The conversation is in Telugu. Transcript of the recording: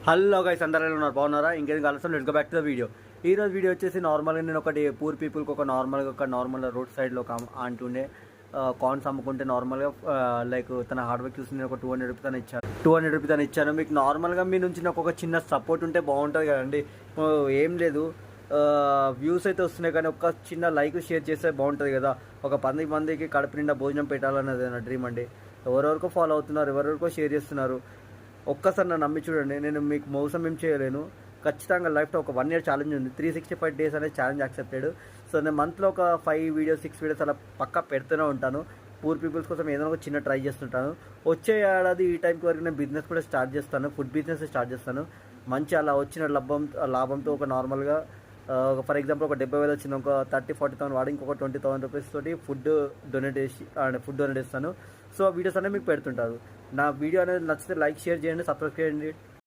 హలో గైస్, అందరూ ఎలా ఉన్నారు? బాగున్నారా? ఇంకేం కలుస్తాం. Let's go back to the video. ఈ రోజు వీడియో వచ్చేసి నార్మల్గా నేను ఒకటి పూర్ పీపుల్కి ఒక నార్మల్ రోడ్ సైడ్లో ఒక అంటుండే కార్న్స్ అమ్ముకుంటే నార్మల్గా లైక్ తన హార్డ్ వర్క్ చూసి నేను ఒక 200 రూపీస్ అని ఇచ్చాను. 200 రూపీస్ అని ఇచ్చాను. మీకు నార్మల్గా మీ నుంచి నాకు ఒక చిన్న సపోర్ట్ ఉంటే బాగుంటుంది కదండి. ఏం లేదు, వ్యూస్ అయితే వస్తున్నాయి కానీ ఒక చిన్న లైక్ షేర్ చేస్తే బాగుంటుంది కదా. ఒక 10 మందికి కడుపు నిండా భోజనం పెట్టాలన్నది నా డ్రీమ్ అండి. ఎవరెవరికో ఫాలో అవుతున్నారు, ఎవరెవరికో షేర్ చేస్తున్నారు. ఒక్కసారి నన్ను నమ్మి చూడండి, నేను మీకు మోసం ఏం చేయలేను. ఖచ్చితంగా లైఫ్లో ఒక 1 ఇయర్ ఛాలెంజ్ ఉంది. 365 డేస్ అనేది ఛాలెంజ్ యాక్సెప్టెడ్. సో నేను మంత్లో ఒక 5 వీడియోస్ 6 వీడియోస్ అలా పక్కా పెడుతూనే ఉంటాను. పూర్ పీపుల్స్ కోసం ఏదైనా ఒక చిన్న ట్రై చేస్తుంటాను. వచ్చే ఏడాది ఈ టైంకి వరకు నేను బిజినెస్ కూడా స్టార్ట్ చేస్తాను. ఫుడ్ బిజినెస్ స్టార్ట్ చేస్తాను. మంచి అలా వచ్చిన లాభంతో ఒక నార్మల్గా ఫర్ ఎగ్జాంపుల్ ఒక 70,000 వచ్చింది, ఒక 30,000-40,000 వాడి ఇంకొక 20,000 రూపీస్ తోటి ఫుడ్ డొనేట్ చేస్తాను. సో వీడియోస్ అనేవి మీకు పెడుతుంటారు. నా వీడియో అనేది నచ్చితే లైక్ షేర్ చేయండి, సబ్స్క్రైబ్ చేయండి.